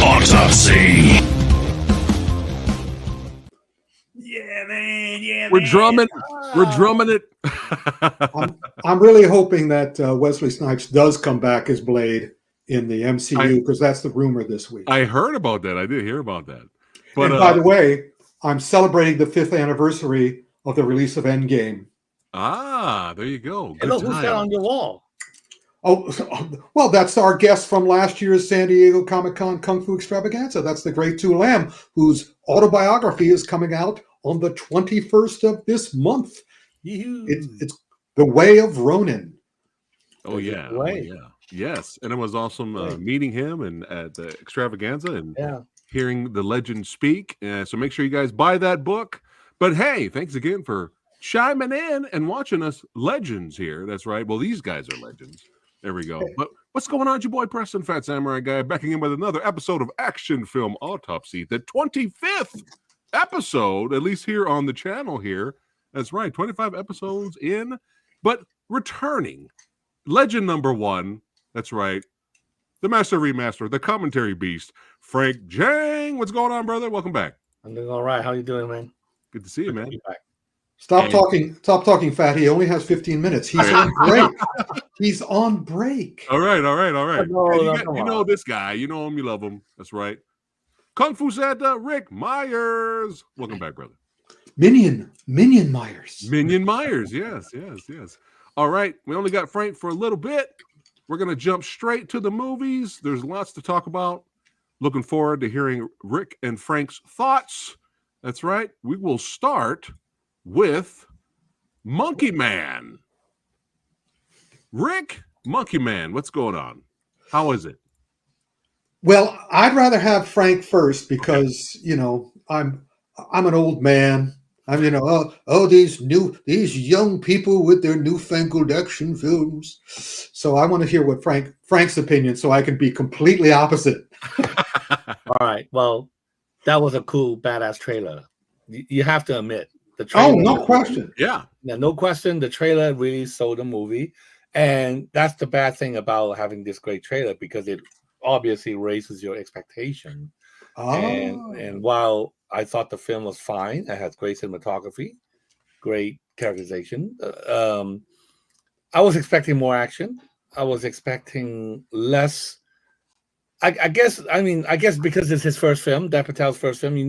Autopsy. Yeah, man. Yeah, We're man. drumming. We're drumming it. I'm really hoping that Wesley Snipes does come back as Blade in the MCU, because that's the rumor this week. I heard about that. I did hear about that. But and by the way, I'm celebrating the 5th anniversary of the release of Endgame. There you go. Hey, look, who's that on your wall? Oh, well, that's our guest from last year's San Diego Comic-Con Kung Fu Extravaganza. That's the great Tu Lam, whose autobiography is coming out on the 21st of this month. It's The Way of Ronin. Oh, yeah. Oh, yeah. Yes. And it was awesome meeting him and at the extravaganza and hearing the legend speak. So make sure you guys buy that book. But hey, thanks again for chiming in and watching us legends here. That's right. Well, these guys are legends. There we go. But what's going on? It's your boy Preston, Phat Samurai Guy, backing in with another episode of Action Film Autopsy, the 25th episode, at least here on the channel here. That's right, 25 episodes in, but returning. Legend number 1, that's right, the Master Remaster, the commentary beast, Frank Jang. What's going on, brother? Welcome back. I'm doing all right. How you doing, man? Good to see you, man. Stop talking, Phat. He only has 15 minutes. He's on break. He's on break. All right. No, You know this guy. You know him. You love him. That's right. Kung Fu Santa, Rick Myers. Welcome back, brother. Minion Myers. Minion Myers. Yes. All right. We only got Frank for a little bit. We're going to jump straight to the movies. There's lots to talk about. Looking forward to hearing Rick and Frank's thoughts. That's right. We will start with Monkey Man. Rick, Monkey Man, what's going on? How is it? Well, I'd rather have Frank first because, I'm an old man. I'm, these young people with their newfangled action films. So I want to hear what Frank's opinion, so I can be completely opposite. All right. Well, that was a cool, badass trailer. You have to admit. The trailer, oh, no question. Yeah, no question. The trailer really sold the movie. And that's the bad thing about having this great trailer, because it obviously raises your expectation. And while I thought the film was fine, it had great cinematography, great characterization, I was expecting more action. I was expecting less. I guess because it's his first film, Dev Patel's first film, he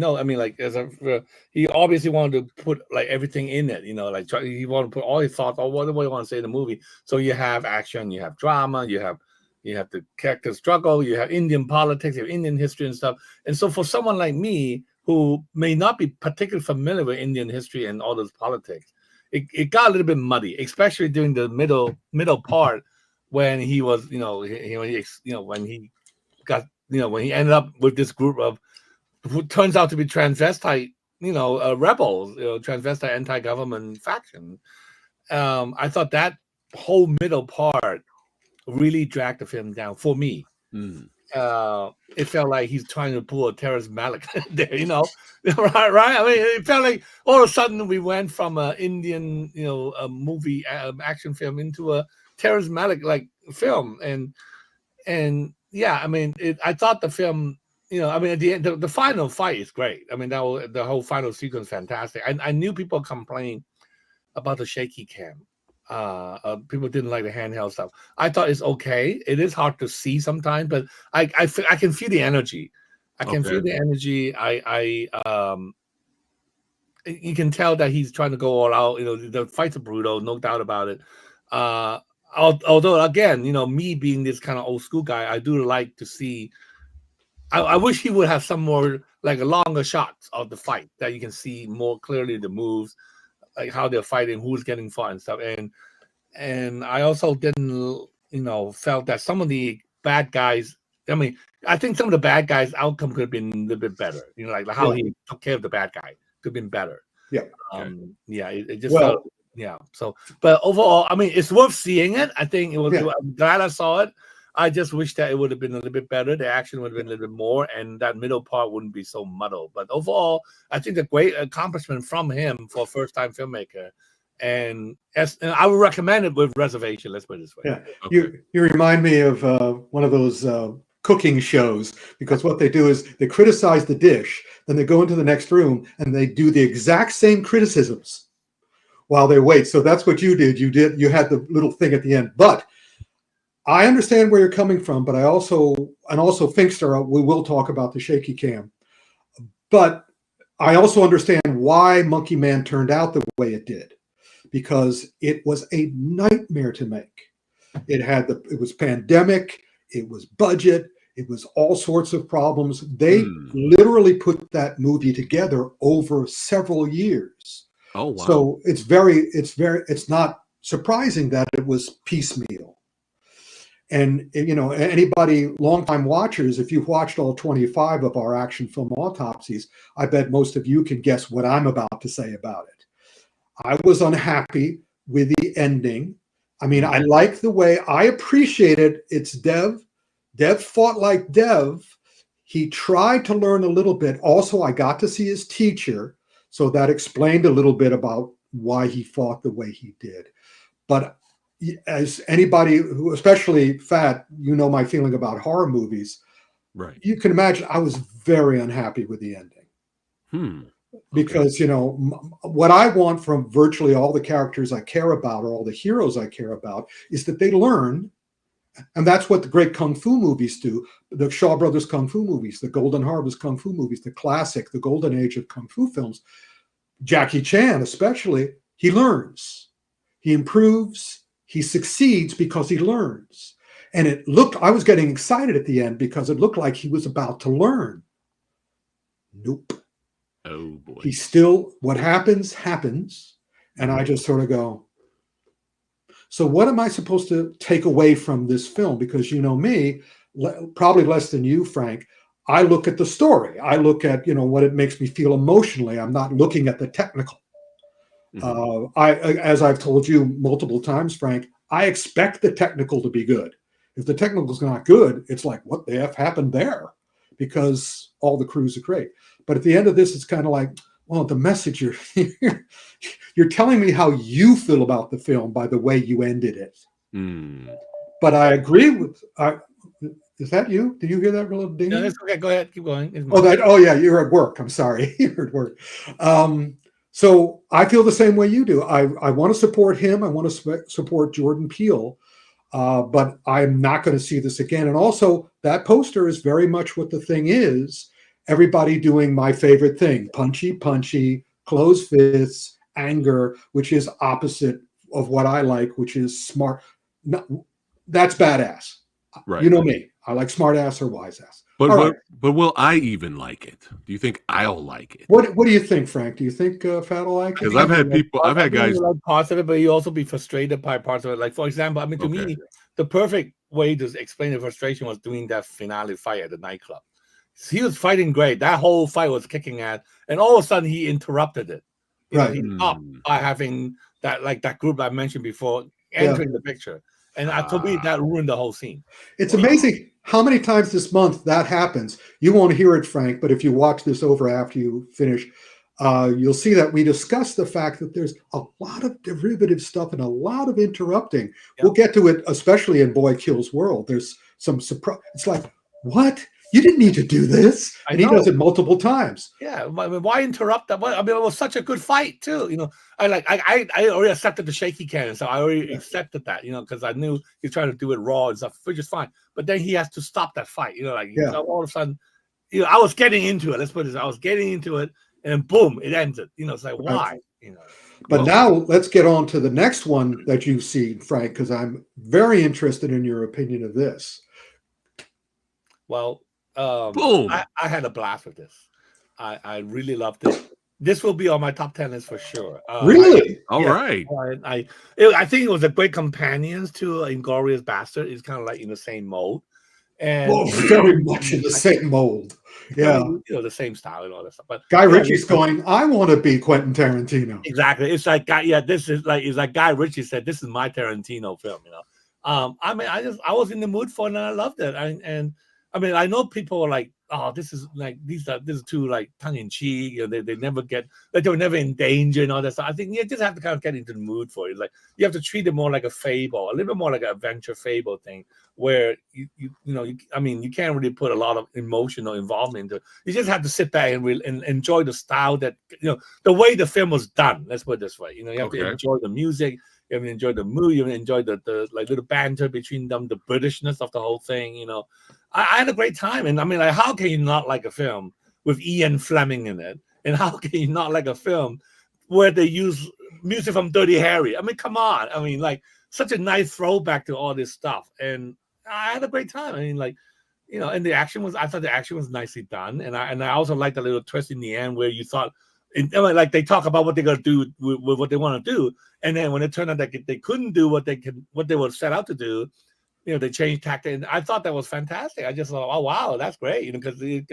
obviously wanted to put like everything in it, he wanted to put all his thoughts, or whatever he want to say in the movie. So you have action, you have drama, you have the character struggle, you have Indian politics, you have Indian history and stuff. And so for someone like me who may not be particularly familiar with Indian history and all those politics, it got a little bit muddy, especially during the middle part when he was, when he ended up with this group of who turns out to be transvestite, rebels, transvestite anti-government faction. I thought that whole middle part really dragged the film down for me. It felt like he's trying to pull a Terrence Malick there, right? I mean, it felt like all of a sudden we went from an Indian, a movie action film into a Terrence Malick like film, and yeah, I mean, I thought the film, at the end, the final fight is great. I mean, the whole final sequence is fantastic. I knew people complain about the shaky cam. People didn't like the handheld stuff. I thought it's okay. It is hard to see sometimes, but I can feel the energy. I can feel the energy. You can tell that he's trying to go all out. The fights are brutal, no doubt about it. Although, again, me being this kind of old school guy, I do like to see. I wish he would have some more, like, longer shots of the fight that you can see more clearly the moves, like how they're fighting, who's getting fought and stuff. And I also didn't, felt that some of the bad guys. I mean, I think some of the bad guys' outcome could have been a little bit better. Like how he took care of the bad guy could have been better. Yeah. It just felt. Yeah. So, but overall, I mean, it's worth seeing it. I think it was. I'm glad I saw it. I just wish that it would have been a little bit better. The action would have been a little bit more, and that middle part wouldn't be so muddled. But overall, I think a great accomplishment from him for a first-time filmmaker. And I would recommend it with reservation. Let's put it this way. Yeah, you remind me of one of those cooking shows, because what they do is they criticize the dish, then they go into the next room and they do the exact same criticisms while they wait. So that's what you did. You had the little thing at the end. But I understand where you're coming from, but also Finkster, we will talk about the shaky cam. But I also understand why Monkey Man turned out the way it did, because it was a nightmare to make. It was pandemic, it was budget, it was all sorts of problems. They literally put that movie together over several years. Oh wow. So it's not surprising that it was piecemeal. And anybody, longtime watchers, if you've watched all 25 of our action film autopsies, I bet most of you can guess what I'm about to say about it. I was unhappy with the ending. I mean, I like the way, I appreciated it's Dev. Dev fought like Dev. He tried to learn a little bit. Also, I got to see his teacher, so that explained a little bit about why he fought the way he did. But as anybody who, especially Phat, my feeling about horror movies. Right. You can imagine I was very unhappy with the ending. Because, what I want from virtually all the characters I care about, or all the heroes I care about, is that they learn. And that's what the great Kung Fu movies do. The Shaw Brothers Kung Fu movies, the Golden Harvest Kung Fu movies, the classic, the golden age of Kung Fu films. Jackie Chan, especially, he learns. He improves. He succeeds because he learns. And I was getting excited at the end because it looked like he was about to learn. Nope. Oh boy. He still, what happens. And I just sort of go, so what am I supposed to take away from this film? Because you know me, probably less than you, Frank, I look at the story. I look at, what it makes me feel emotionally. I'm not looking at the technical. As I've told you multiple times, Frank, I expect the technical to be good. If the technical is not good, it's like, what the F happened there? Because all the crews are great. But at the end of this, it's kind of like, well, the message you're telling me how you feel about the film by the way you ended it. But I agree with. Is that you? Did you hear that little ding? No, that's okay. Go ahead. Keep going. Oh yeah, you're at work. I'm sorry. You're at work. So I feel the same way you do. I want to support him. I want to support Jordan Peele, but I'm not going to see this again. And also, that poster is very much what the thing is. Everybody doing my favorite thing: punchy, closed fists, anger, which is opposite of what I like, which is smart. That's badass. Right. You know me. I like smart ass or wise ass. But will I even like it? Do you think I'll like it? What do you think, Frank? Do you think Phat will like it? Because I've had guys like parts of it, but you also be frustrated by parts of it. Like, for example, I mean, to me, the perfect way to explain the frustration was doing that finale fight at the nightclub. He was fighting great. That whole fight was kicking ass, and all of a sudden he interrupted it. He stopped by having that group I mentioned before entering the picture. And to me, that ruined the whole scene. It's amazing how many times this month that happens. You won't hear it, Frank, but if you watch this over after you finish, you'll see that we discuss the fact that there's a lot of derivative stuff and a lot of interrupting. Yep. We'll get to it, especially in Boy Kills World. There's some surprise. It's like, what? You didn't need to do this. And he does it multiple times. Yeah. I mean, why interrupt that? I mean, it was such a good fight too. I already accepted the shaky cannon. So I already accepted that, because I knew he's trying to do it raw and stuff, which is fine. But then he has to stop that fight, all of a sudden, I was getting into it. Let's put it this. I was getting into it and then boom, it ended. It's like, why? But now let's get on to the next one that you've seen, Frank, because I'm very interested in your opinion of this. Well, I had a blast with this. I really loved it. This will be on my top 10 list for sure. Really? All right. I think it was a great companions to Inglourious Bastard. It's kind of like in the same mold. And very much in the same mold. Yeah. The same style and all that stuff. But Guy Ritchie's going, I want to be Quentin Tarantino. Exactly. It's like it's like Guy Ritchie said, this is my Tarantino film, I mean, I was in the mood for it and I loved it. And I mean, I know people are like, oh, this is too like tongue in cheek. You know, they never get, like, they were never in danger and all that stuff. I think you just have to kind of get into the mood for it. Like, you have to treat it more like a fable, a little bit more like an adventure fable thing, where I mean, you can't really put a lot of emotional involvement into it. You just have to sit back and enjoy the style that, the way the film was done. Let's put it this way. You have to enjoy the music. You have to enjoy the mood. You have to enjoy the like little banter between them, the Britishness of the whole thing. I had a great time, and I mean, like, how can you not like a film with Ian Fleming in it? And how can you not like a film where they use music from Dirty Harry? I mean, come on! I mean, like, such a nice throwback to all this stuff, and I had a great time. I mean, like, and I thought the action was nicely done, and I also liked the little twist in the end where you thought, like, they talk about what they're gonna do with what they want to do, and then when it turned out that they couldn't do what they were set out to do. They changed tactic, and I thought that was fantastic. I just thought, oh wow, that's great, because they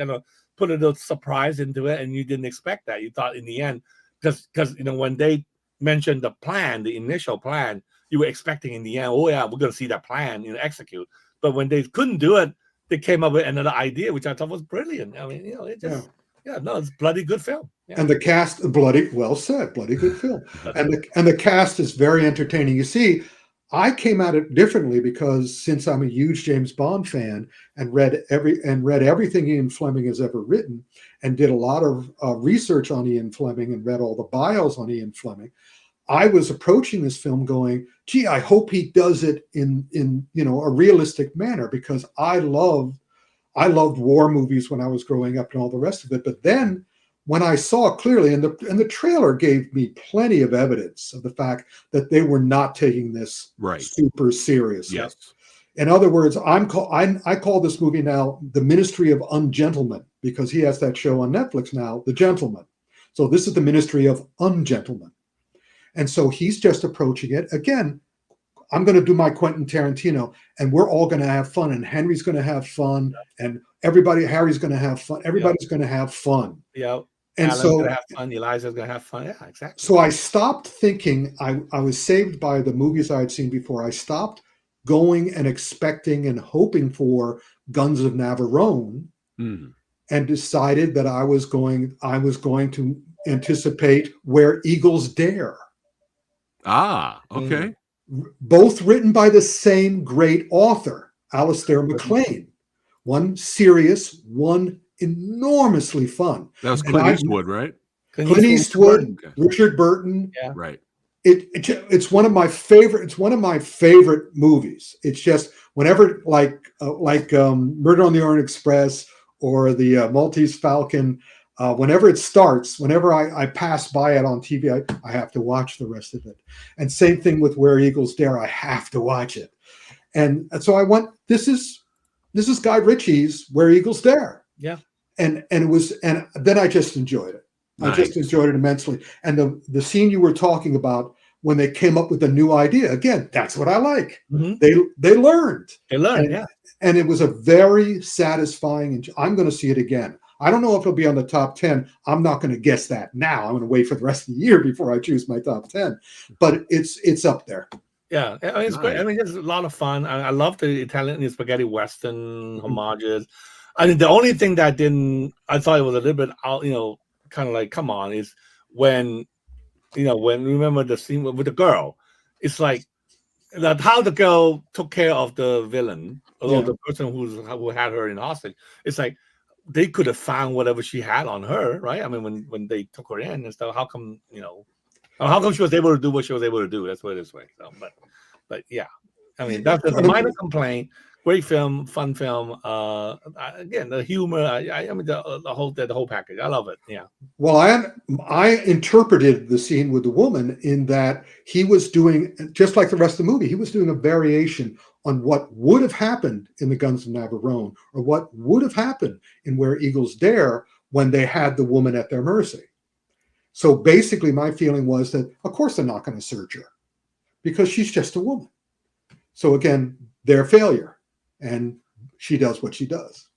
put a little surprise into it, and you didn't expect that. You thought in the end, because when they mentioned the initial plan, you were expecting in the end, oh yeah, we're gonna see that plan, execute. But when they couldn't do it, they came up with another idea, which I thought was brilliant. I mean, it just it's bloody good film. Yeah. And the cast, well said, bloody good film, and the cast is very entertaining. You see, I came at it differently because since I'm a huge James Bond fan and read everything Ian Fleming has ever written, and did a lot of research on Ian Fleming and read all the bios on Ian Fleming, I was approaching this film going, gee, I hope he does it in a realistic manner, because I loved war movies when I was growing up and all the rest of it. But then when I saw clearly, and the trailer gave me plenty of evidence of the fact that they were not taking this super seriously. Yes. In other words, I call this movie now The Ministry of Ungentlemen, because he has that show on Netflix now, The Gentleman. So this is The Ministry of Ungentlemen. And so he's just approaching it. Again, I'm going to do my Quentin Tarantino, and we're all going to have fun, and Henry's going to have fun, and Harry's going to have fun. Everybody's going to have fun. Yeah. And Alan's gonna have fun. Eliza's gonna have fun. Yeah, exactly. So I stopped thinking. I was saved by the movies I had seen before. I stopped going and expecting and hoping for Guns of Navarone, and decided that I was going to anticipate Where Eagles Dare. Ah, okay. Both written by the same great author, Alistair MacLean. One serious, one enormously fun. That was Clint Eastwood, right? Clint Eastwood, Richard Burton. Yeah. Right. It's one of my favorite. It's one of my favorite movies. It's just whenever, like Murder on the Orient Express or the Maltese Falcon, whenever it starts, whenever I pass by it on TV, I have to watch the rest of it. And same thing with Where Eagles Dare. I have to watch it. And so I went, this is Guy Ritchie's Where Eagles Dare. Yeah. And then I just enjoyed it. Nice. I just enjoyed it immensely. And the scene you were talking about when they came up with a new idea, again, that's what I like. Mm-hmm. They learned. Yeah. And it was a very satisfying, and I'm going to see it again. I don't know if it'll be on the top 10. I'm not going to guess that now. I'm going to wait for the rest of the year before I choose my top 10. But it's up there. Yeah, I mean, it's great. I mean, it's a lot of fun. I love the Italian spaghetti western homages. I mean, the only thing that I thought it was a little bit out, kind of like, come on, is when remember the scene with the girl. It's like that how the girl took care of the villain, or the person who had her in hostage. It's like they could have found whatever she had on her, right? I mean, when they took her in and stuff, how come she was able to do what she was able to do? That's what it is. So, but yeah, I mean, that's a minor complaint. Great film, fun film. Again, the humor. I mean, the whole package. I love it. Yeah. Well, I interpreted the scene with the woman in that he was doing, just like the rest of the movie, he was doing a variation on what would have happened in the Guns of Navarone, or what would have happened in Where Eagles Dare when they had the woman at their mercy. So basically, my feeling was that, of course, they're not going to search her because she's just a woman. So again, their failure. And she does what she does.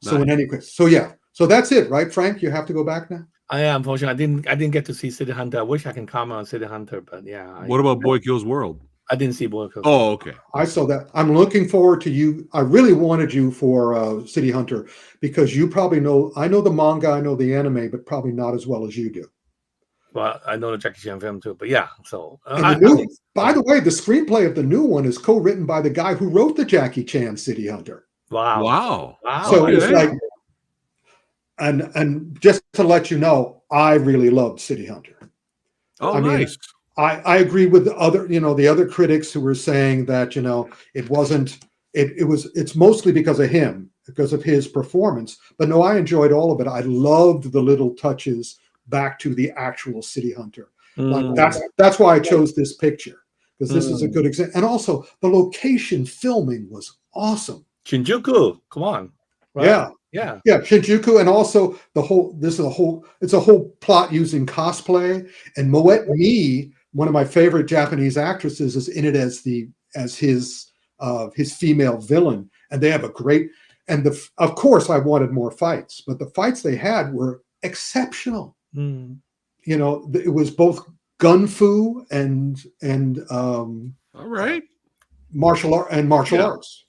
So in any case, so that's it, right, Frank? You have to go back now. Unfortunately, I didn't get to see City Hunter. I wish I can comment on City Hunter, but yeah. What about Boy Kills World? I didn't see Boy Kills. Oh, okay. I saw that. I'm looking forward to you. I really wanted you for City Hunter because you probably know. I know the manga, I know the anime, but probably not as well as you do. Well, I know the Jackie Chan film too, but yeah. So, by the way, the screenplay of the new one is co-written by the guy who wrote the Jackie Chan City Hunter. Wow. So it's like, and just to let you know, I really loved City Hunter. Oh, nice. I agree with the other critics who were saying that, it wasn't, it's mostly because of him, because of his performance. But no, I enjoyed all of it. I loved the little touches back to the actual City Hunter. Like that's why I chose this picture, because this is a good example. And also the location filming was awesome. Shinjuku, come on. Right? Yeah, Shinjuku, and also it's a whole plot using cosplay. And Moet Mi, one of my favorite Japanese actresses, is in it as his female villain, and they have a great. And of course, I wanted more fights, but the fights they had were exceptional. It was both gun fu and all right, martial arts.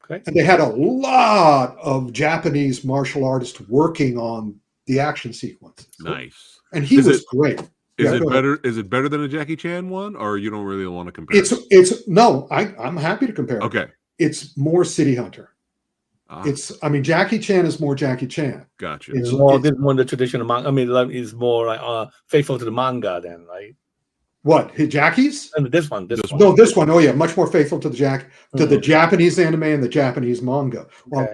Okay. And they had a lot of Japanese martial artists working on the action sequences. Nice. And he was great. Is it better? Is it better than a Jackie Chan one, or you don't really want to compare? I'm happy to compare. Okay. It's more City Hunter. Jackie Chan is more Jackie Chan. Gotcha. It's more the traditional manga. It's more like faithful to the manga then, right? What, Jackie's? And this one. No, this one. Oh yeah, much more faithful to the Japanese anime and the Japanese manga. Well,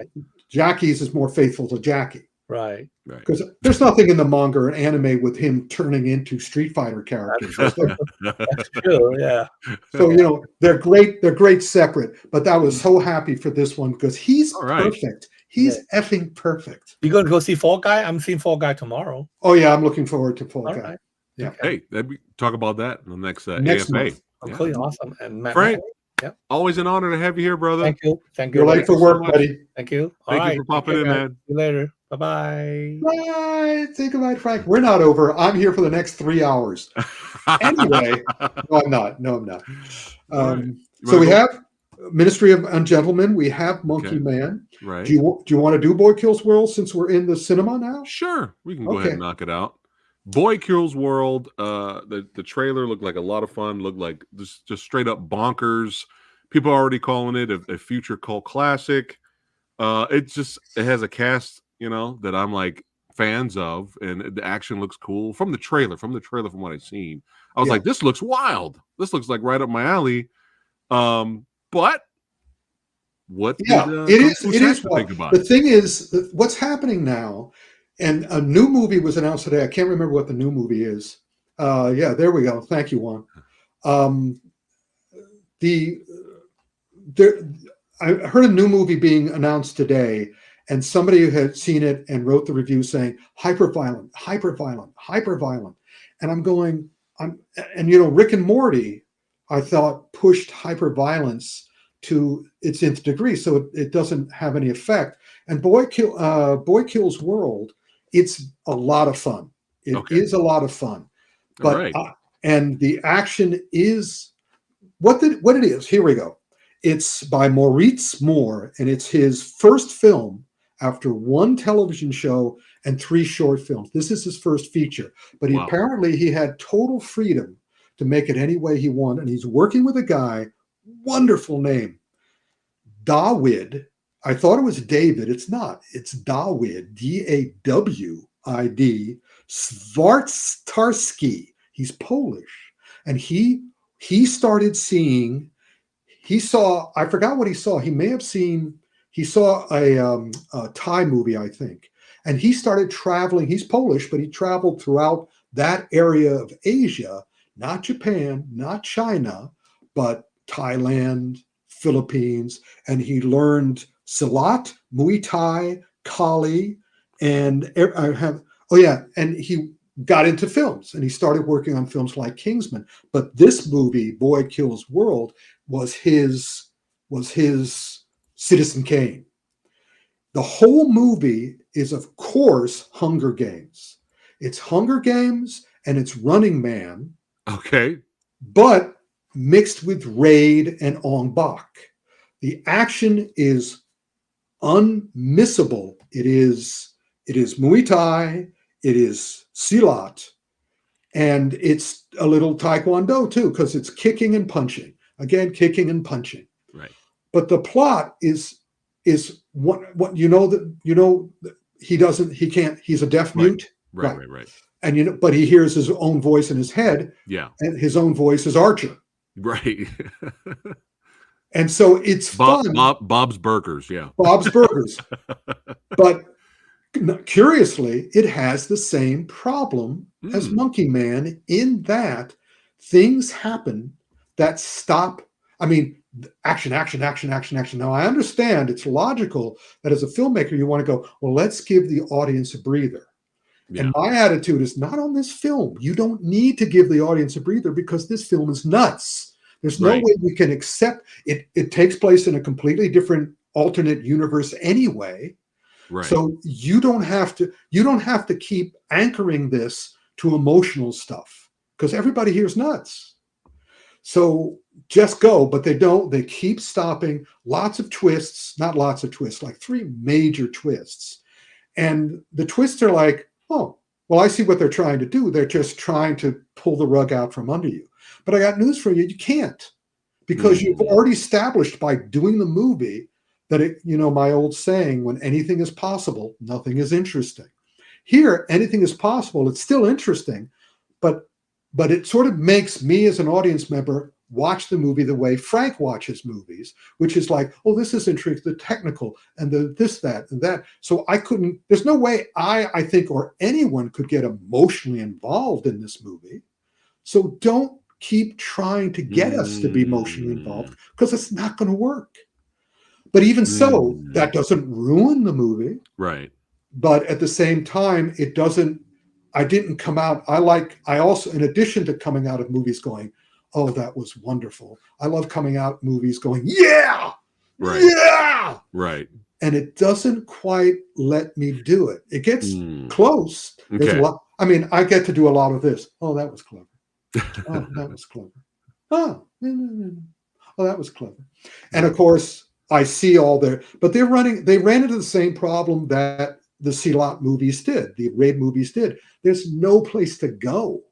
Jackie's is more faithful to Jackie. Right. Because there's nothing in the manga or anime with him turning into Street Fighter characters. That's true. Yeah. So they're great. They're great separate. But I was so happy for this one because he's perfect. He's effing perfect. You going to go see Fall Guy? I'm seeing Fall Guy tomorrow. Oh yeah, I'm looking forward to Fall Guy. Right. Yeah. Hey, talk about that in the next AFA. Month. Okay, awesome. And Frank, always an honor to have you here, brother. Thank you. You're late for work, buddy. Thank you. Thank you for popping in, man. See you later. Bye-bye. Bye. Say goodbye, Frank. We're not over. I'm here for the next 3 hours. Anyway, no, I'm not. So we have Ministry of Ungentlemen. We have Monkey Man. Right. Do you want to do Boy Kills World since we're in the cinema now? Sure. We can go ahead and knock it out. Boy Kills World. The trailer looked like a lot of fun. Looked like just straight up bonkers. People are already calling it a future cult classic. It has a cast, that I'm like fans of, and the action looks cool from the trailer. From what I've seen, I was like, this looks wild. This looks like right up my alley. But what? It is. The thing is, what's happening now, and a new movie was announced today. I can't remember what the new movie is. There we go. Thank you, Juan. I heard a new movie being announced today, and somebody who had seen it and wrote the review saying hyper-violent. And I'm going, Rick and Morty, I thought, pushed hyper-violence to its nth degree, so it doesn't have any effect. And Boy Kills World, it's a lot of fun. It is a lot of fun. But and the action is what it is. Here we go. It's by Maurice Moore, and it's his first film after one television show and 3 short films. This is his first feature, but apparently he had total freedom to make it any way he wanted, and he's working with a guy, wonderful name, Dawid. I thought it was David. It's not. It's Dawid, Dawid, Svartarski. He's Polish, and he started seeing. He saw, I forgot what he saw. He saw a Thai movie, I think. And he started traveling. He's Polish, but he traveled throughout that area of Asia, not Japan, not China, but Thailand, Philippines. And he learned Silat, Muay Thai, Kali, and he got into films, and he started working on films like Kingsman. But this movie, Boy Kills World, was his Citizen Kane. The whole movie is, of course, Hunger Games. It's Hunger Games and it's Running Man. Okay. But mixed with Raid and Ong Bak. The action is unmissable. It is Muay Thai, it is Silat, and it's a little Taekwondo too, because it's kicking and punching. Again, kicking and punching. Right. But the plot is what he can't, he's a deaf mute. Right. And but he hears his own voice in his head. Yeah. And his own voice is Archer. Right. And so it's fun. Bob's Burgers, yeah. Bob's Burgers. But curiously, it has the same problem as Monkey Man in that things happen that stop. I mean, action. Now, I understand it's logical that as a filmmaker, you want to go, well, let's give the audience a breather. Yeah. And my attitude is not on this film. You don't need to give the audience a breather because this film is nuts. There's no way we can accept it. It takes place in a completely different alternate universe anyway. Right. So you don't have to keep anchoring this to emotional stuff because everybody here is nuts. So just go, but they don't. They keep stopping. Lots of twists, not lots of twists, like 3 major twists. And the twists are like, oh, well, I see what they're trying to do. They're just trying to pull the rug out from under you. But I got news for you. You can't, because you've already established by doing the movie that my old saying, when anything is possible, nothing is interesting. Here, anything is possible. It's still interesting, but it sort of makes me as an audience member watch the movie the way Frank watches movies, which is like, oh, this is intriguing, the technical and the this, that, and that. So there's no way I think, or anyone could get emotionally involved in this movie. So don't keep trying to get us to be emotionally involved because it's not going to work. But even so, that doesn't ruin the movie. Right. But at the same time, I didn't come out. I also, in addition to coming out of movies going, oh, that was wonderful, I love coming out movies going, yeah, right, yeah, right. And it doesn't quite let me do it. It gets close. There's a lot. I mean, I get to do a lot of this. Oh, that was clever. Oh, that was clever. Oh, oh, that was clever. And of course, I see but they ran into the same problem that the Silat movies did, the Raid movies did. There's no place to go.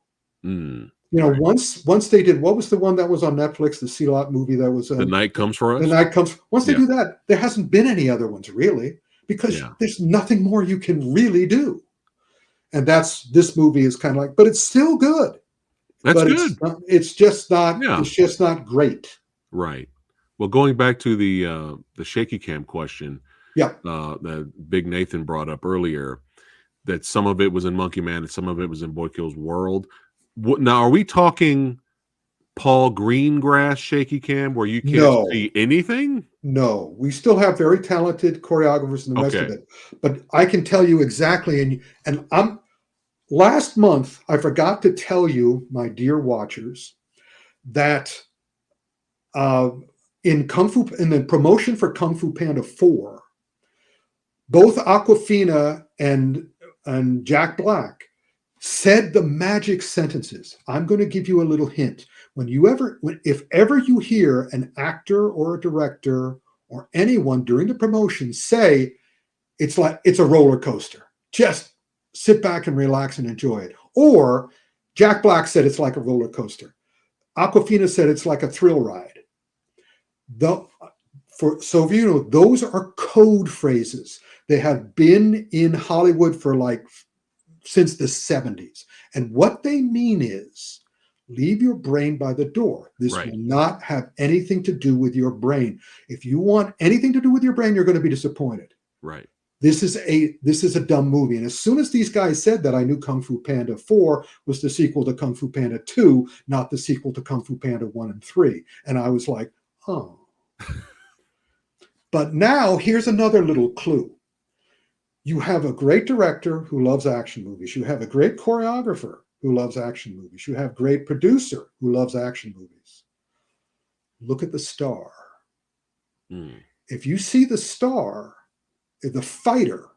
Right. Once they did, what was the one that was on Netflix, the Silat movie that was The Night Comes For Us? The Night Comes. Once they do that, there hasn't been any other ones really, because there's nothing more you can really do. And this movie is kind of like, but it's still good. That's good. It's just not great. Right. Well, going back to the shaky cam question, that Big Nathan brought up earlier, that some of it was in Monkey Man and some of it was in Boy Kills World. Now, are we talking Paul Greengrass shaky cam where you can't see anything? No, we still have very talented choreographers and the rest of it. But I can tell you exactly, and last month I forgot to tell you, my dear watchers, that in the promotion for Kung Fu Panda 4, both Awkwafina and Jack Black said the magic sentences. I'm going to give you a little hint. If ever you hear an actor or a director or anyone during the promotion say it's a roller coaster, just sit back and relax and enjoy it. Or Jack Black said it's like a roller coaster. Awkwafina said it's like a thrill ride. So you know, those are code phrases. They have been in Hollywood for since the 70s. And what they mean is, leave your brain by the door. This will not have anything to do with your brain. If you want anything to do with your brain, you're going to be disappointed. Right. This is a dumb movie. And as soon as these guys said that, I knew Kung Fu Panda 4 was the sequel to Kung Fu Panda 2, not the sequel to Kung Fu Panda 1 and 3. And I was like, oh. But now here's another little clue. You have a great director who loves action movies. You have a great choreographer who loves action movies. You have a great producer who loves action movies. Look at the star. If you see the star, the fighter,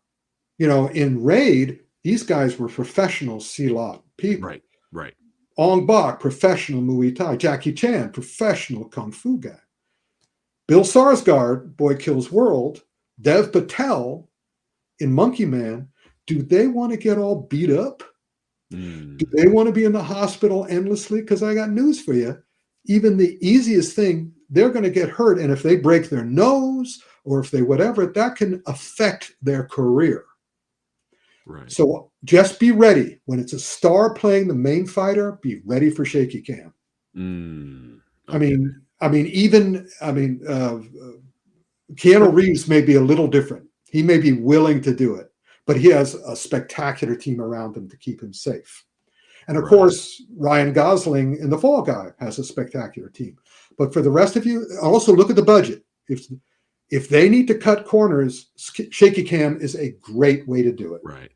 in Raid, these guys were professional Silat people. Right. Ong Bak, professional Muay Thai. Jackie Chan, professional Kung Fu guy. Bill Skarsgård, Boy Kills World. Dev Patel in Monkey Man. Do they want to get all beat up? Do they want to be in the hospital endlessly? Because I got news for you. Even the easiest thing, they're going to get hurt. And if they break their nose or if they whatever, that can affect their career. Right. So just be ready. When it's a star playing the main fighter, be ready for shaky cam. Okay. Keanu Reeves may be a little different. He may be willing to do it, but he has a spectacular team around him to keep him safe. And of course, Ryan Gosling in The Fall Guy has a spectacular team. But for the rest of you, also look at the budget. If they need to cut corners, shaky cam is a great way to do it. Right.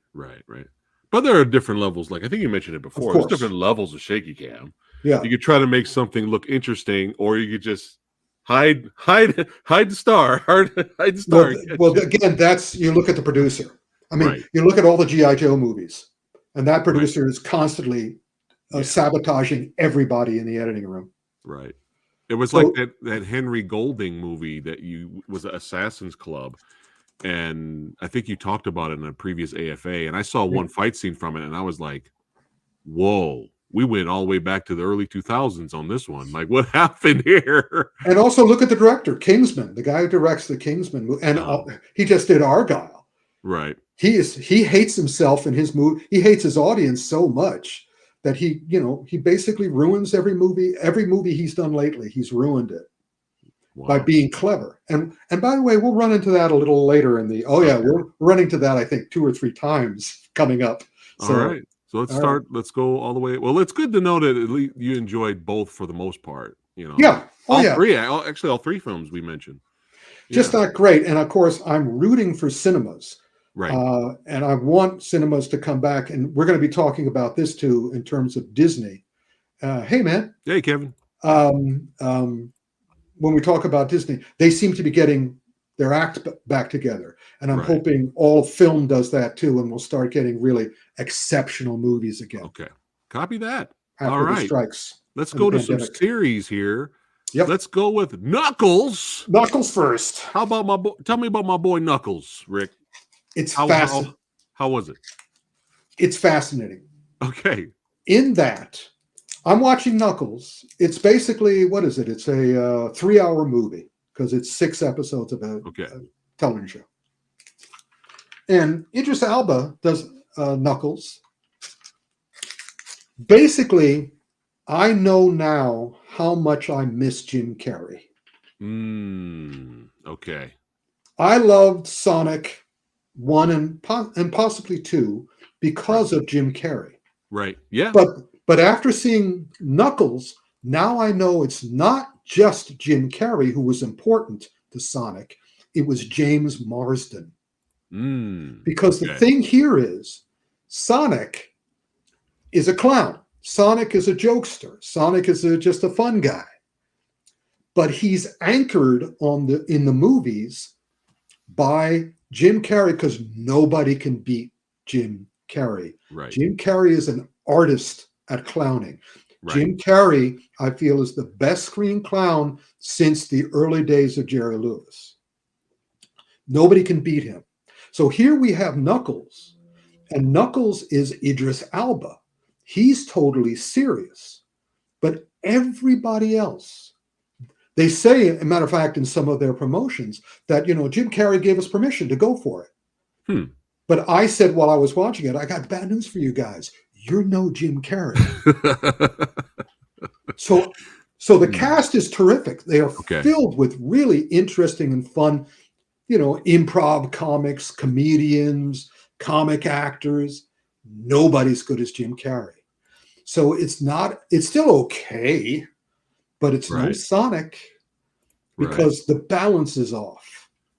But there are different levels. Like I think you mentioned it before. There's different levels of shaky cam. Yeah. You could try to make something look interesting, or you could just hide the star. Hide the star. Well, again, you look at the producer. I mean, you look at all the G.I. Joe movies, and that producer is constantly sabotaging everybody in the editing room. Right. It was like that Henry Golding movie that was Assassin's Club. And I think you talked about it in a previous AFA. And I saw one fight scene from it, and I was like, whoa, we went all the way back to the early 2000s on this one. Like, what happened here? And also look at the director, Kingsman, the guy who directs the Kingsman movie. And he just did Argyle. Right. He hates himself in his movie. He hates his audience so much that he basically ruins every movie he's done lately. He's ruined it by being clever. And by the way, we'll run into that a little later we're running to that, I think, 2 or 3 times coming up. So, all right. So let's start. Let's go all the way. Well, it's good to know that at least you enjoyed both for the most part. Yeah. Three. Actually, all 3 films we mentioned. Just not great. And of course, I'm rooting for cinemas. Right. And I want cinemas to come back. And we're going to be talking about this too in terms of Disney. Hey, man. Hey, Kevin. When we talk about Disney, they seem to be getting their act back together. And I'm hoping all film does that too. And we'll start getting really exceptional movies again. Okay. Copy that. After the strikes. Let's go to some series here. Yep. Let's go with Knuckles. Knuckles first. How about tell me about my boy Knuckles, Rick. It's fascinating. How was it? It's fascinating. Okay. In that, I'm watching Knuckles. It's basically, what is it? It's a 3-hour movie because it's 6 episodes of a television show. And Idris Elba does Knuckles. Basically, I know now how much I miss Jim Carrey. Okay. I loved Sonic 1 and possibly 2 because of Jim Carrey. Right. Yeah. But after seeing Knuckles, now I know it's not just Jim Carrey who was important to Sonic. It was James Marsden. Because the thing here is Sonic is a clown. Sonic is a jokester. Sonic is just a fun guy. But he's anchored in the movies by Jim Carrey because nobody can beat Jim Carrey. Right. Jim Carrey is an artist at clowning. Right. Jim Carrey, I feel, is the best screen clown since the early days of Jerry Lewis. Nobody can beat him. So here we have Knuckles, and Knuckles is Idris Elba. He's totally serious. But everybody else, they say, as a matter of fact, in some of their promotions, that, Jim Carrey gave us permission to go for it. But I said while I was watching it, I got bad news for you guys. You're no Jim Carrey. So the cast is terrific. They are filled with really interesting and fun, improv comics, comedians, comic actors. Nobody's good as Jim Carrey. So it's still okay, but it's no Sonic because the balance is off.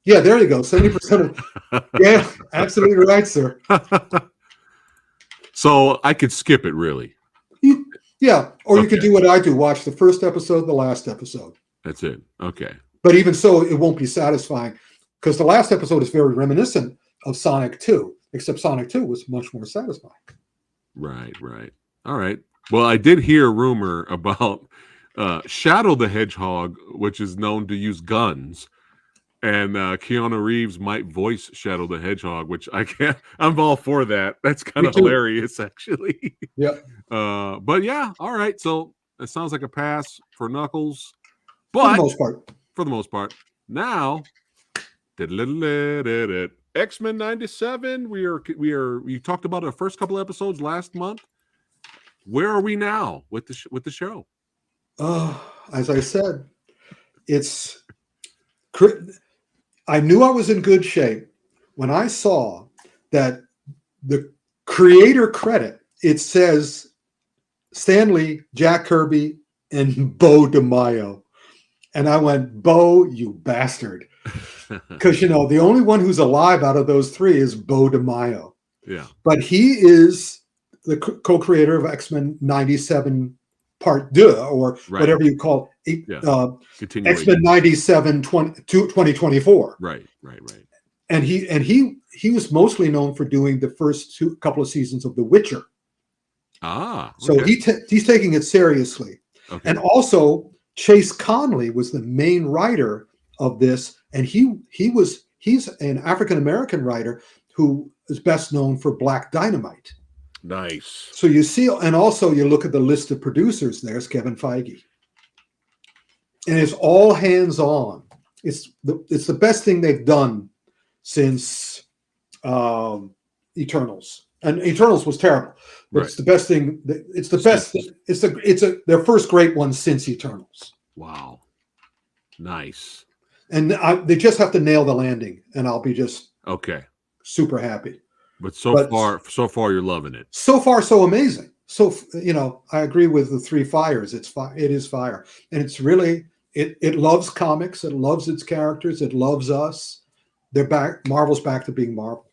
Yeah, there you go. 70% of yeah, absolutely right, sir. So I could skip it, really. Yeah, or you could do what I do: watch the first episode, the last episode. That's it. Okay. But even so, it won't be satisfying because the last episode is very reminiscent of Sonic 2, except Sonic 2 was much more satisfying. Right. All right. Well, I did hear a rumor about Shadow the Hedgehog, which is known to use guns. And Keanu Reeves might voice Shadow the Hedgehog, which I'm all for that. That's kind of hilarious, actually. Yeah. But yeah, all right. So it sounds like a pass for Knuckles. But for the most part. Now, X-Men 97. We talked about our first couple episodes last month. Where are we now with the show? As I said, I knew I was in good shape when I saw that the creator credit, it says Stan Lee, Jack Kirby, and Bo DeMaio. And I went, Bo, you bastard. Because, the only one who's alive out of those three is Bo DeMaio. Yeah. But he is the co-creator of X-Men 97 Part 2, or whatever you call it. X-Men 97 2024. Right. And he was mostly known for doing the first couple of seasons of The Witcher. So he's taking it seriously. Okay. And also Chase Conley was the main writer of this, and he's an African-American writer who is best known for Black Dynamite. Nice. So you see, and also you look at the list of producers, there's Kevin Feige. And it's all hands-on. It's the best thing they've done since Eternals. And Eternals was terrible, but it's the best thing. It's the best. It's their first great one since Eternals. Wow, nice. And they just have to nail the landing, and I'll be just super happy. But so far, you're loving it. So far, so amazing. So I agree with the Three Fires. It is fire, and it's really it loves comics. It loves its characters. It loves us. They're back. Marvel's back to being Marvel.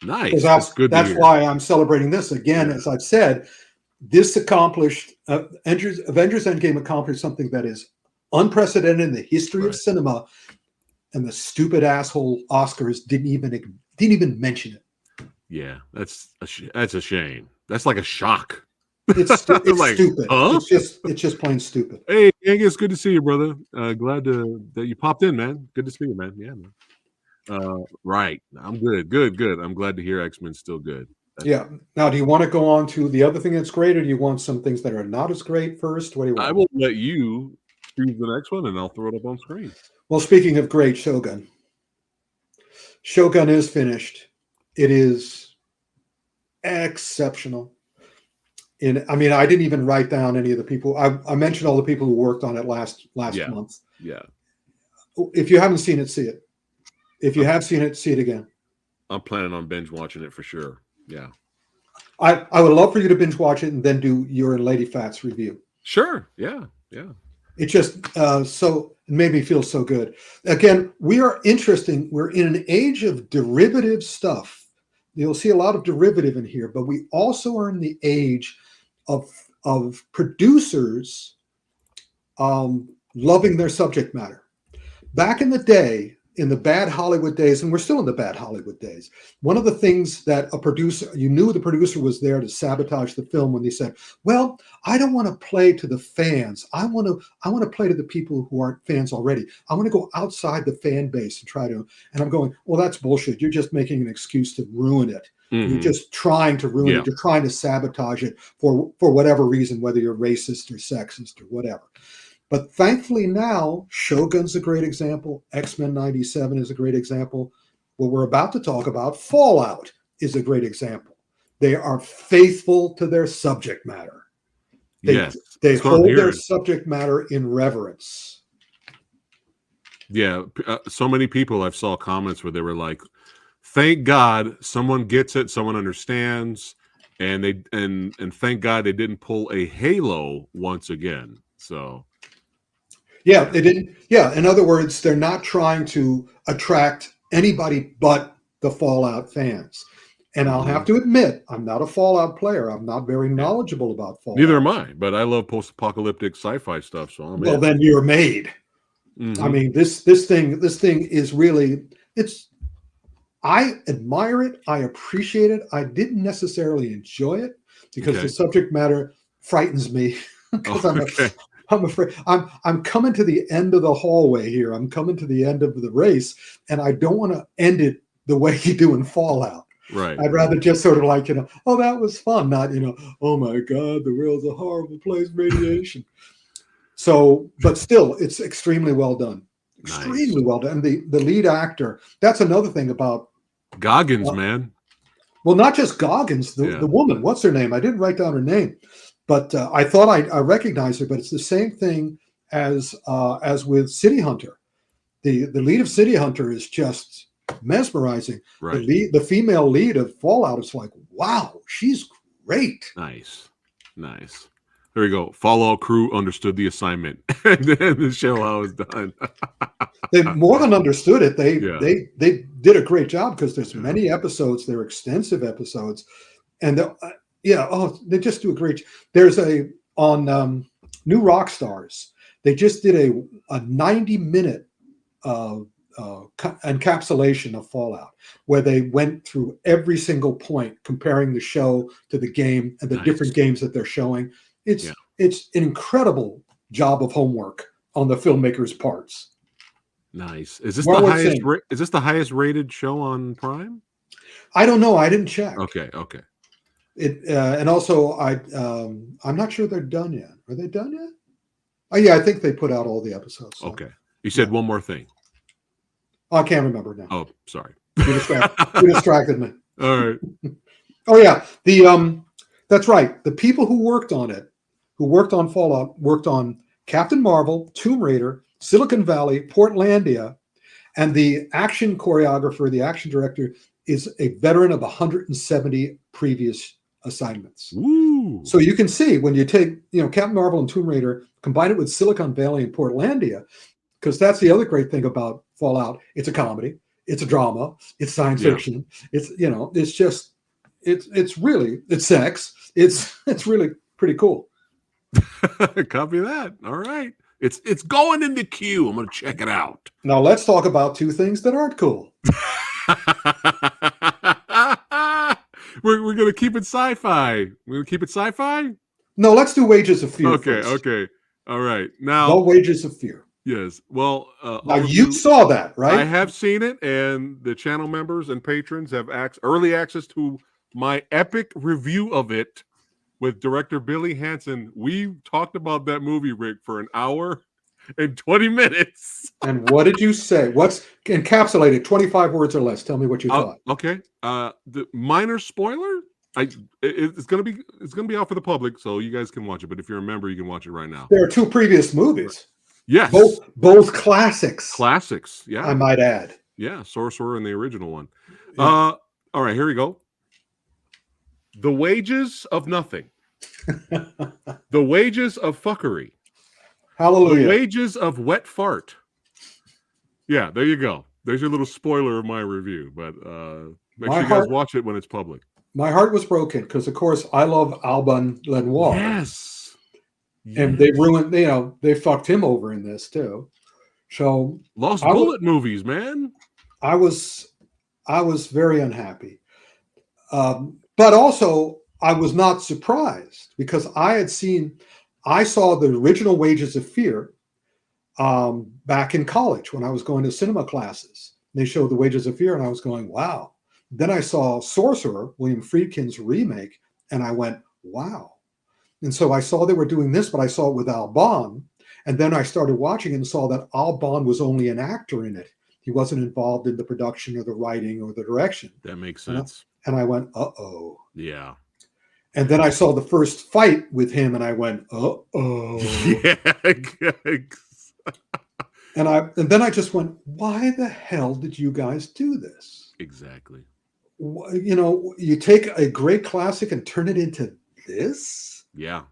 Nice. That's good. That's why I'm celebrating this again. As I've said, this accomplished Avengers Endgame accomplished something that is unprecedented in the history of cinema, and the stupid asshole Oscars didn't even mention it. Yeah, that's a shame. That's like a shock. It's like, stupid. Huh? It's just plain stupid. Hey, Angus, good to see you, brother. Glad that you popped in, man. Good to see you, man. Yeah, man. Right. I'm good. I'm glad to hear X-Men's still good. Now, do you want to go on to the other thing that's great, or do you want some things that are not as great first? What do you want? I will let you choose the next one, and I'll throw it up on screen. Well, speaking of great, Shogun is finished. It is exceptional. I didn't even write down any of the people. I mentioned all the people who worked on it last month. Yeah. If you haven't seen it, see it. If you have seen it, see it again. I'm planning on binge watching it for sure. Yeah. I would love for you to binge watch it and then do your and Lady Phat's review. Sure. Yeah. It just it made me feel so good. Again, we're in an age of derivative stuff. You'll see a lot of derivative in here, but we also are in the age of producers loving their subject matter. Back in the day, in the bad Hollywood days, and we're still in the bad Hollywood days, one of the things that you knew the producer was there to sabotage the film when they said, well, I don't want to play to the fans. I want to play to the people who aren't fans already. I want to go outside the fan base and try to, and I'm going, well, that's bullshit. You're just making an excuse to ruin it. Mm-hmm. You're just trying to ruin it. You're trying to sabotage it for whatever reason, whether you're racist or sexist or whatever. But thankfully now, Shogun's a great example. X-Men 97 is a great example. What we're about to talk about, Fallout, is a great example. They are faithful to their subject matter. They hold their subject matter in reverence. Yeah, so many people I've saw comments where they were like, thank God someone gets it, someone understands, and thank God they didn't pull a Halo once again. So yeah, they didn't. Yeah, in other words, they're not trying to attract anybody but the Fallout fans. And I'll have to admit, I'm not a Fallout player. I'm not very knowledgeable about Fallout. Neither am I, but I love post-apocalyptic sci-fi stuff. So then you're made. Mm-hmm. I mean, this thing is really, I admire it. I appreciate it. I didn't necessarily enjoy it, because the subject matter frightens me. I'm afraid I'm coming to the end of the hallway here. I'm coming to the end of the race, and I don't want to end it the way you do in Fallout. Right. I'd rather just sort of like, oh, that was fun, not, oh my God, the world's a horrible place, radiation. So, but still, it's extremely well done. Extremely well done. And the lead actor, that's another thing about Goggins, man. Well, not just Goggins, the woman, what's her name? I didn't write down her name. But I thought I recognized her, but it's the same thing as with City Hunter. The lead of City Hunter is just mesmerizing. Right. The female lead of Fallout is like, wow, she's great. Nice. There we go. Fallout crew understood the assignment, and then the show how it's done. They more than understood it. They did a great job because there's many episodes. They're extensive episodes, and they just do a great. There's on New Rockstars. They just did a 90-minute encapsulation of Fallout, where they went through every single point, comparing the show to the game and the different games that they're showing. It's an incredible job of homework on the filmmakers' parts. Nice. Is this the highest? Is this the highest rated show on Prime? I don't know. I didn't check. Okay. And also, I'm not sure they're done yet. Are they done yet? Oh yeah, I think they put out all the episodes. So. Okay. You said one more thing. Oh, I can't remember now. Oh, sorry. You distracted me. All right. Oh yeah, that's right. The people who worked on it, who worked on Fallout, worked on Captain Marvel, Tomb Raider, Silicon Valley, Portlandia, and the action choreographer, the action director, is a veteran of 170 previous assignments. Ooh. So you can see when you take, Captain Marvel and Tomb Raider, combine it with Silicon Valley and Portlandia, because that's the other great thing about Fallout. It's a comedy, it's a drama, it's science fiction. It's, it's just, it's sex. It's really pretty cool. Copy that. All right. It's going in the queue. I'm going to check it out. Now let's talk about two things that aren't cool. We're going to keep it sci-fi. We're going to keep it sci-fi? No, let's do Wages of Fear first. Okay. All right. Now, the Wages of Fear. Yes. Well, now you saw that, right? I have seen it, and the channel members and patrons have early access to my epic review of it with director Billy Hansen. We talked about that movie, Rick, for an hour and 20 minutes. And what did you say? What's encapsulated? 25 words or less. Tell me what you thought. Okay. The minor spoiler. It's gonna be out for the public, so you guys can watch it. But if you're a member, you can watch it right now. There are two previous movies. Yes, both classics. Classics. Yeah, I might add. Yeah, Sorcerer and the original one. Yeah. All right, here we go. The Wages of Nothing. The Wages of Fuckery. Hallelujah. The Wages of Wet Fart. Yeah, there you go. There's your little spoiler of my review, but make sure you guys watch it when it's public. My heart was broken because, of course, I love Alban Lenoir. Yes. And they ruined, they fucked him over in this too. So Lost Bullet movies, man. I was very unhappy. But also I was not surprised because I saw the original Wages of Fear back in college when I was going to cinema classes. They showed the Wages of Fear and I was going, wow. Then I saw Sorcerer, William Friedkin's remake, and I went, wow. And so I saw they were doing this, but I saw it with Alban. And then I started watching it and saw that Alban was only an actor in it. He wasn't involved in the production or the writing or the direction. That makes sense. And I went, uh-oh. Yeah. And then I saw the first fight with him and I went, uh-oh. Yeah. And then I just went, why the hell did you guys do this? Exactly. You take a great classic and turn it into this? Yeah.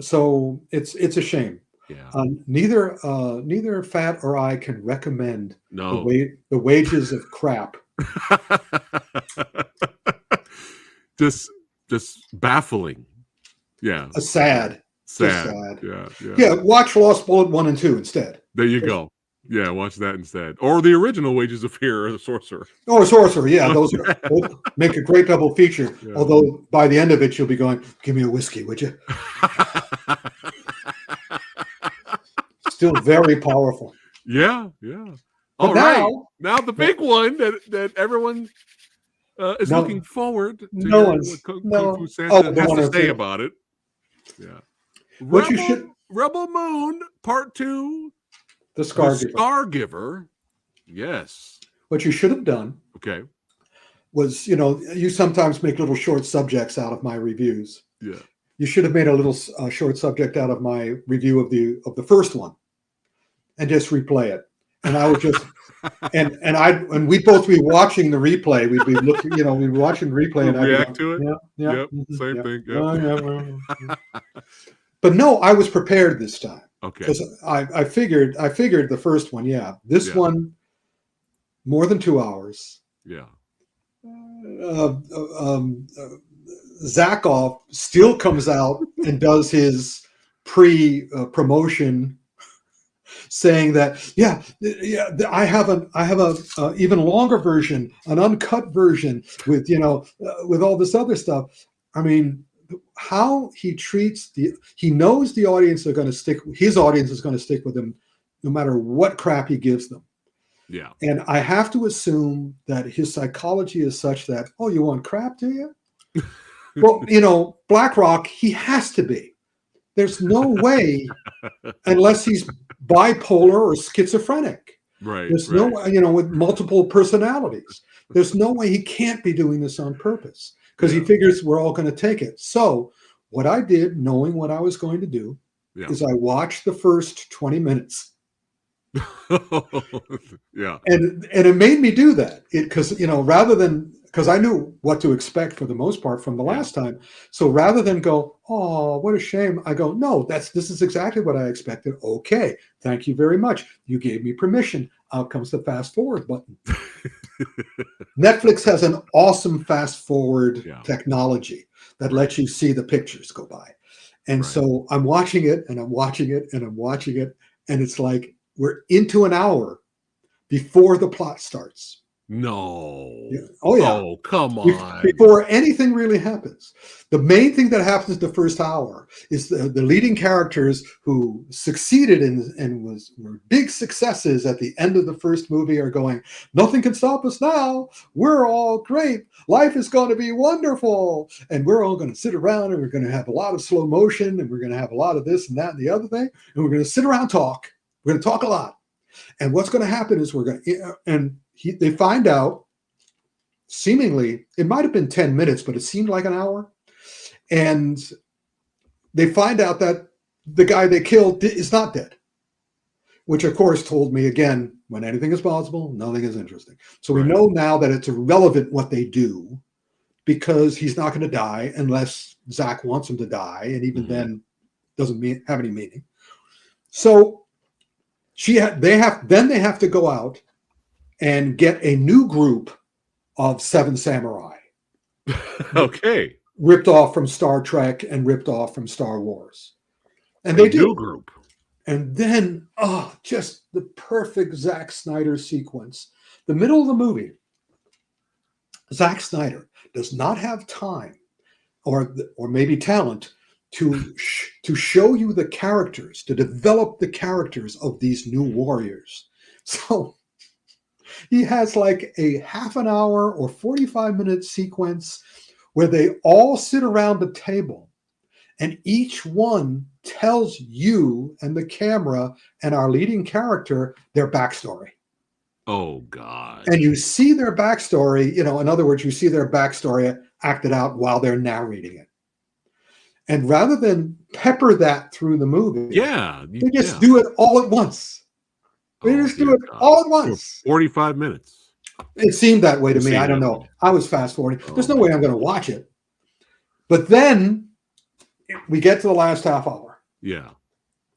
So it's a shame. Yeah. Neither Phat or I can recommend the Wages of Crap. just baffling. Yeah. Sad. Yeah. Yeah. Watch Lost Bullet 1 and 2 instead. There you go. Yeah, watch that instead. Or the original Wages of Fear or the Sorcerer. Oh, Sorcerer, yeah. Those make a great double feature. Yeah. Although by the end of it, you'll be going, give me a whiskey, would you? Still very powerful. Yeah, yeah. But All right. Now the big one that everyone is looking forward to hearing what Kung Fu Santa has to say about it. Yeah. Rebel Moon Part 2. The Scargiver. Scargiver. Yes. What you should have done. Okay. Was, you sometimes make little short subjects out of my reviews. Yeah. You should have made a little short subject out of my review of the first one, and just replay it. And I would just and we'd both be watching the replay. We'd be looking, we'd be watching the replay and I'd react to it. Yeah. Yep. Same thing. Yep. Yeah. But no, I was prepared this time. Okay. Because I figured the first one. Yeah. This one, more than 2 hours. Yeah. Zakov still comes out and does his pre-promotion, saying that I have a even longer version, an uncut version with with all this other stuff. I mean, how he treats he knows the audience are going to stick. His audience is going to stick with him, no matter what crap he gives them. Yeah. And I have to assume that his psychology is such that, oh, you want crap, do you? Well, BlackRock, he has to be. There's no way, unless he's bipolar or schizophrenic. Right. There's no way, with multiple personalities. There's no way he can't be doing this on purpose, because he figures we're all going to take it. So what I did, knowing what I was going to do, is I watched the first 20 minutes. Yeah. And it made me do that because I knew what to expect for the most part from the last time. So rather than go, oh, what a shame, I go, no, this is exactly what I expected. Okay, thank you very much. You gave me permission. Out comes the fast forward button. Netflix has an awesome fast forward technology that lets you see the pictures go by. And so I'm watching it and I'm watching it and I'm watching it. And it's like, we're into an hour before the plot starts. No. Yeah. Oh, yeah. Oh, come on. Before anything really happens. The main thing that happens the first hour is the leading characters who succeeded and were big successes at the end of the first movie are going, nothing can stop us now. We're all great. Life is going to be wonderful. And we're all going to sit around and we're going to have a lot of slow motion and we're going to have a lot of this and that and the other thing. And we're going to sit around and talk. We're going to talk a lot. And what's going to happen is they find out, seemingly, it might have been 10 minutes, but it seemed like an hour. And they find out that the guy they killed is not dead, which of course told me again, when anything is possible, nothing is interesting. So we know now that it's irrelevant what they do, because he's not going to die unless Zach wants him to die. And even then doesn't have any meaning. So they have to go out and get a new group of 7 samurai. Okay. Ripped off from Star Trek and ripped off from Star Wars. And they do. New group. And then, just the perfect Zack Snyder sequence. The middle of the movie, Zack Snyder does not have time or maybe talent to show you the characters, to develop the characters of these new warriors. So he has like a half an hour or 45-minute sequence where they all sit around the table and each one tells you and the camera and our leading character their backstory. Oh, God. And you see their backstory, in other words, you see their backstory acted out while they're narrating it. And rather than pepper that through the movie, they just do it all at once. They just do it all at once. 45 minutes. It seemed that way to me. I don't know. I was fast forwarding. There's no way I'm going to watch it. But then we get to the last half hour. Yeah.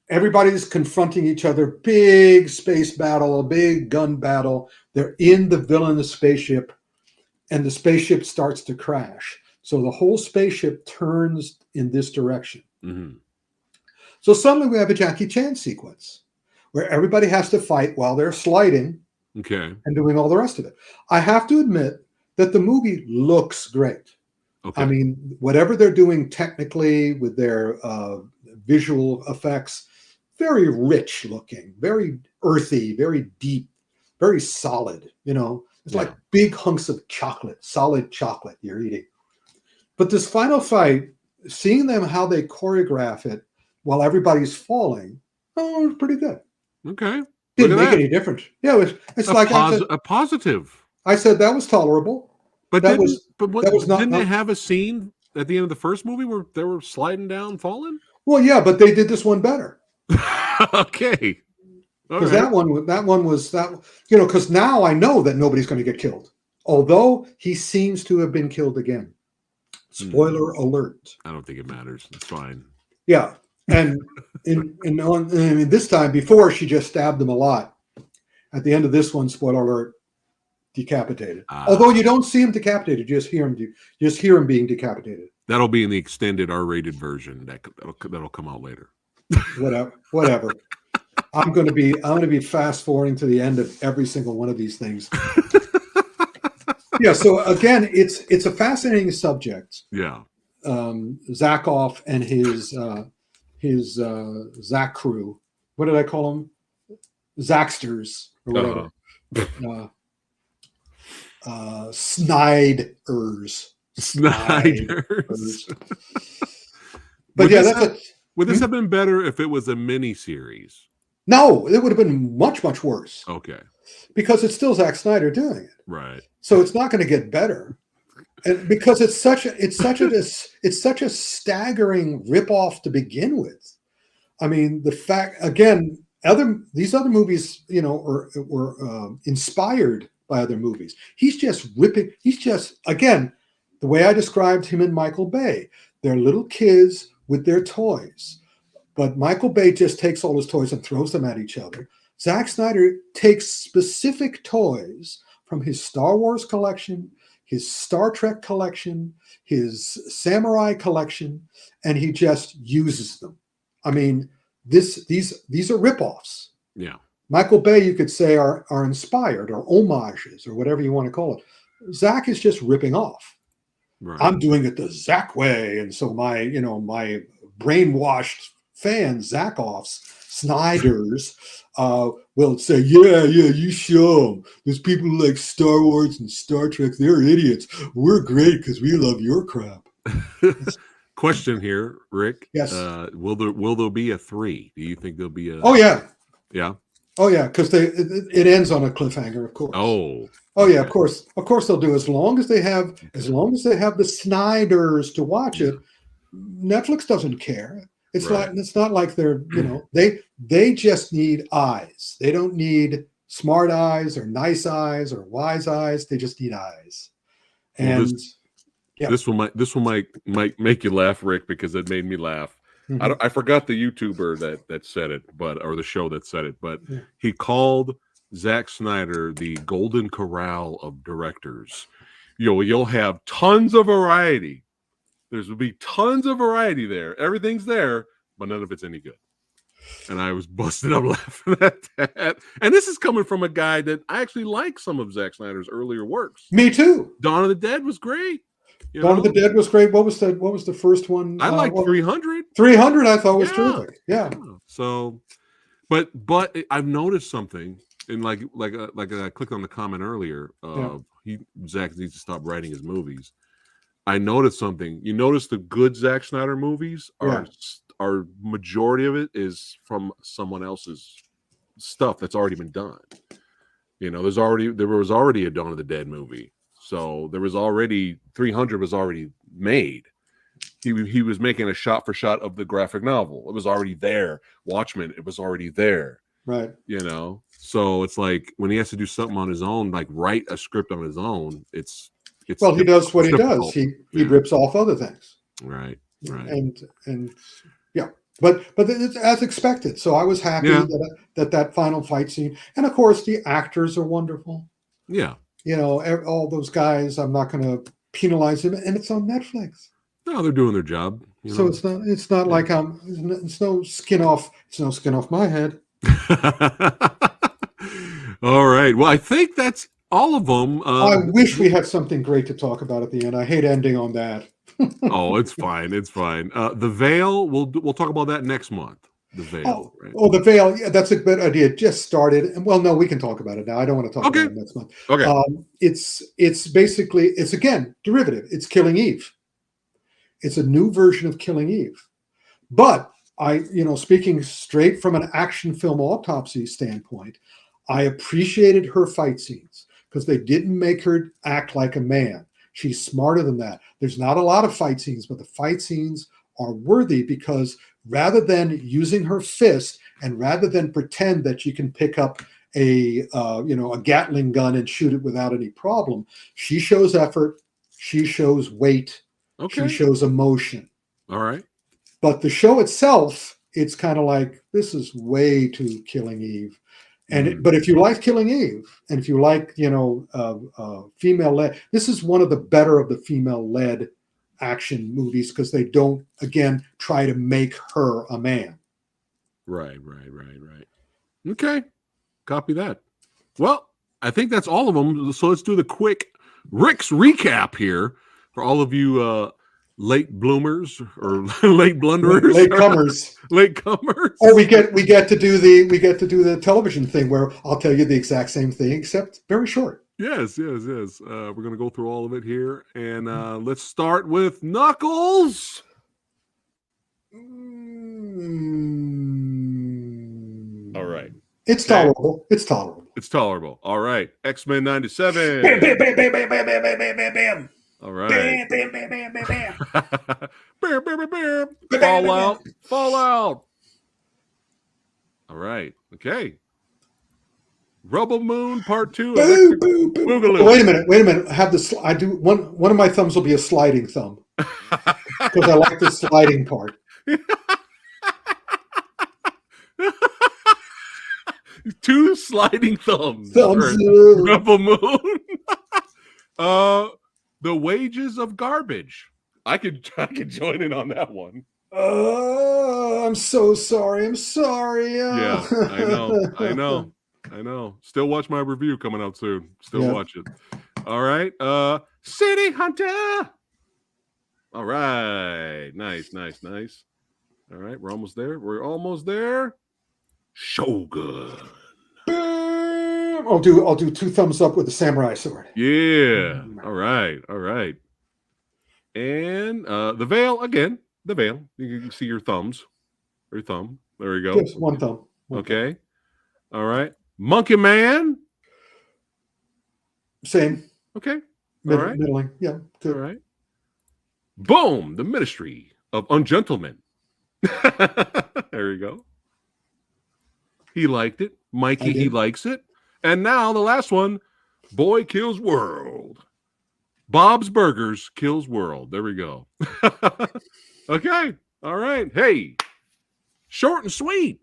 Everybody's confronting each other. Big space battle, a big gun battle. They're in the villainous spaceship, and the spaceship starts to crash. So the whole spaceship turns in this direction. Mm-hmm. So suddenly we have a Jackie Chan sequence where everybody has to fight while they're sliding and doing all the rest of it. I have to admit that the movie looks great. Okay. I mean, whatever they're doing technically with their visual effects, very rich looking, very earthy, very deep, very solid. It's like big hunks of chocolate, solid chocolate you're eating. But this final fight, seeing them how they choreograph it while everybody's falling, it was pretty good. Okay. Didn't make any difference. Yeah, it's like a positive. I said that was tolerable. But didn't they have a scene at the end of the first movie where they were sliding down, falling? Well, yeah, but they did this one better. Okay. Because that one was because now I know that nobody's going to get killed. Although he seems to have been killed again. Spoiler alert. I don't think it matters. It's fine. Yeah. And this time, before, she just stabbed him a lot. At the end of this one, spoiler alert, decapitated. Although you don't see him decapitated, you just hear him being decapitated. That'll be in the extended R-rated version. That'll come out later. Whatever. I'm going to be fast forwarding to the end of every single one of these things. Yeah. So again, it's a fascinating subject. Yeah. Zakov and his Zach crew. What did I call them? Zacksters or whatever. Sniders. But would this have been better if it was a mini series? No, it would have been much, much worse. Okay. Because it's still Zack Snyder doing it. Right. So it's not going to get better. And because it's such a staggering ripoff to begin with. I mean, the fact again, these other movies, were inspired by other movies. He's just ripping. He's just, again, the way I described him and Michael Bay. They're little kids with their toys, but Michael Bay just takes all his toys and throws them at each other. Zack Snyder takes specific toys from his Star Wars collection, his Star Trek collection, his samurai collection, and he just uses them. I mean, these are ripoffs. Yeah. Michael Bay, you could say, are inspired or homages or whatever you want to call it. Zack is just ripping off. Right. I'm doing it the Zack way, and so my brainwashed fans, Zakoffs, Snyders, will say, yeah, you show them. Those people who like Star Wars and Star Trek, they're idiots. We're great because we love your crap. Question here, Rick. Yes. Will there be a 3? Do you think there'll be a? Oh yeah. Yeah. Oh yeah, because it ends on a cliffhanger, of course. Oh yeah, of course they'll do as long as they have the Snyders to watch it. Netflix doesn't care. It's not like they're they just need eyes. They don't need smart eyes or nice eyes or wise eyes. They just need eyes. And this one might make you laugh, Rick, because it made me laugh. Mm-hmm. I forgot the YouTuber that said it, or the show that said it, but he called Zack Snyder the Golden Corral of directors. You'll have tons of variety. There'll be tons of variety there. Everything's there, but none of it's any good. And I was busting up laughing at that. And this is coming from a guy that I actually like some of Zack Snyder's earlier works. Me too. Dawn of the Dead was great. Dawn of the Dead was great. What was the first one? I like 300. 300 I thought was terrific. Yeah. So, but I've noticed something, and like I clicked on the comment earlier. Zack needs to stop writing his movies. I noticed something. You notice the good Zack Snyder movies are majority of it is from someone else's stuff that's already been done. There was already a Dawn of the Dead movie. So there was already 300 was already made. He was making a shot for shot of the graphic novel. It was already there. Watchmen, it was already there. Right. So it's like when he has to do something on his own, like write a script on his own, he does what he does. He rips off other things. Right. And yeah. But it's as expected. So I was happy that final fight scene. And of course the actors are wonderful. Yeah. All those guys, I'm not going to penalize them, and it's on Netflix. No, they're doing their job. So it's not like it's no skin off my head. All right. Well, I think that's all of them. I wish we had something great to talk about at the end. I hate ending on that. Oh, it's fine. It's fine. The Veil. We'll talk about that next month. The Veil. Right? The Veil. Yeah, that's a good idea. It just started, and well, no, we can talk about it now. I don't want to talk about it next month. Okay. It's basically again derivative. It's Killing Eve. It's a new version of Killing Eve, but speaking straight from an action film autopsy standpoint, I appreciated her fight scenes because they didn't make her act like a man. She's smarter than that. There's not a lot of fight scenes, but the fight scenes are worthy because rather than using her fist and rather than pretend that you can pick up a Gatling gun and shoot it without any problem, she shows effort, she shows weight, she shows emotion. All right. But the show itself, it's kind of like, this is way too Killing Eve. But if you like Killing Eve, and if you like, female-led, this is one of the better of the female-led action movies because they don't, again, try to make her a man. Right. Okay. Copy that. Well, I think that's all of them. So let's do the quick Rick's recap here for all of you late bloomers or late blunderers, late comers. Or we get to do the television thing where I'll tell you the exact same thing except very short. Yes. We're gonna go through all of it here, and let's start with Kunckles. All right. It's tolerable. It's tolerable. All right. X-Men 97. Bam, bam, bam, bam, bam, bam, bam, bam, bam, bam. All right. Bam, bam, bam, bam, bam, bam. Bam, bam, bam, bam. Fallout. All right. Okay. Rubble Moon Part 2. Boo, boo, boo. Wait a minute. Have this. I do one of my thumbs will be a sliding thumb because I like the sliding part. Two sliding thumbs. Rubble Moon. The Wages of Garbage. I could join in on that one. I'm so sorry. Yeah, I know. Still watch my review coming out soon. Watch it. All right. City Hunter. All right. Nice. All right, we're almost there. Shogun. I'll do two thumbs up with the samurai sword. Yeah. All right. And the Veil again. The Veil. You can see your thumbs. Your thumb. There you go. Just one thumb. Okay. All right. Monkey Man. Same. Okay. All right. Middling. Yeah. Good. All right. Boom. The Ministry of Ungentlemanly. There you go. He liked it. Mikey, he likes it. And now the last one, Boy Kills World. Bob's Burgers Kills World. There we go. Okay. All right. Hey, short and sweet.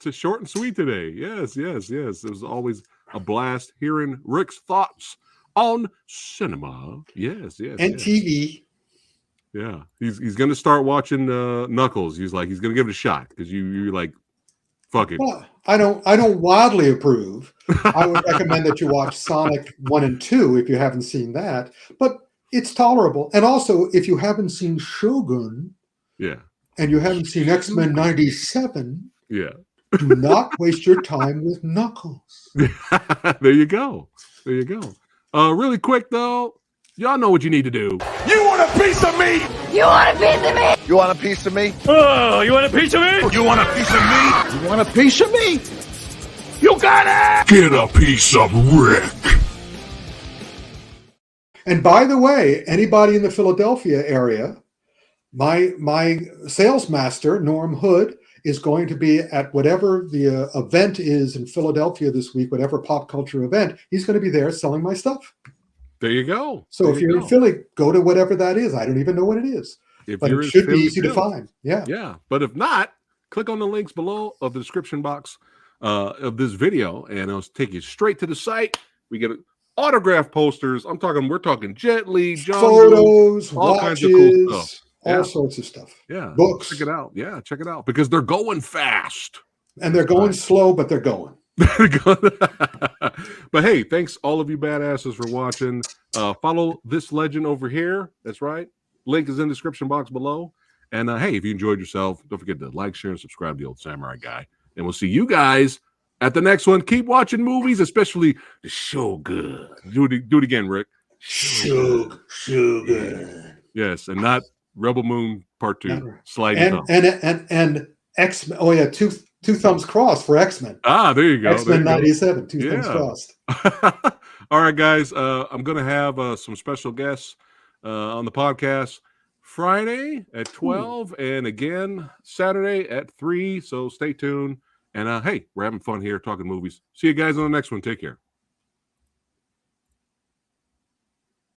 It's short and sweet today. Yes. It was always a blast hearing Rick's thoughts on cinema. Yes. And TV. Yeah. He's going to start watching Kunckles. He's going to give it a shot because you're like, fuck it. Well, I don't wildly approve. I would recommend that you watch Sonic 1 and 2 if you haven't seen that. But it's tolerable. And also, if you haven't seen Shogun, and you haven't seen X-Men 97, do not waste your time with Kunckles. There you go. Really quick though, y'all know what you need to do. You want a piece of me? You want a piece of me? You want a piece of me? Oh, you want a piece of me? You want a piece of me? You want a piece of me? You got it! Get a piece of Rick. And by the way, anybody in the Philadelphia area, my sales master, Norm Hood, is going to be at whatever the event is in Philadelphia this week, whatever pop culture event. He's going to be there selling my stuff. There you go. So if you're in Philly, go to whatever that is. I don't even know what it is. But it should be easy to find. Yeah. But if not, click on the links below of the description box of this video, and it'll take you straight to the site. We get autograph posters. We're talking Jet Li, John photos, all watches, kinds of cool stuff. All sorts of stuff. Yeah. Books. Check it out. Yeah, check it out. Because they're going fast. And they're going slow, but they're going. But hey, thanks all of you badasses for watching. Follow this legend over here. That's right. Link is in the description box below. And hey, if you enjoyed yourself, don't forget to like, share, and subscribe to the Old Samurai Guy. And we'll see you guys at the next one. Keep watching movies, especially the Shogun. Do it again, Rick. Shogun. Yes, and not Rebel Moon Part 2. Sliding and X-Men. Oh yeah, two thumbs crossed for X-Men. There you go. X-Men 97. Two thumbs crossed. All right, guys. I'm gonna have some special guests on the podcast Friday at 12 and again Saturday at 3. So stay tuned. And hey, we're having fun here talking movies. See you guys on the next one. Take care.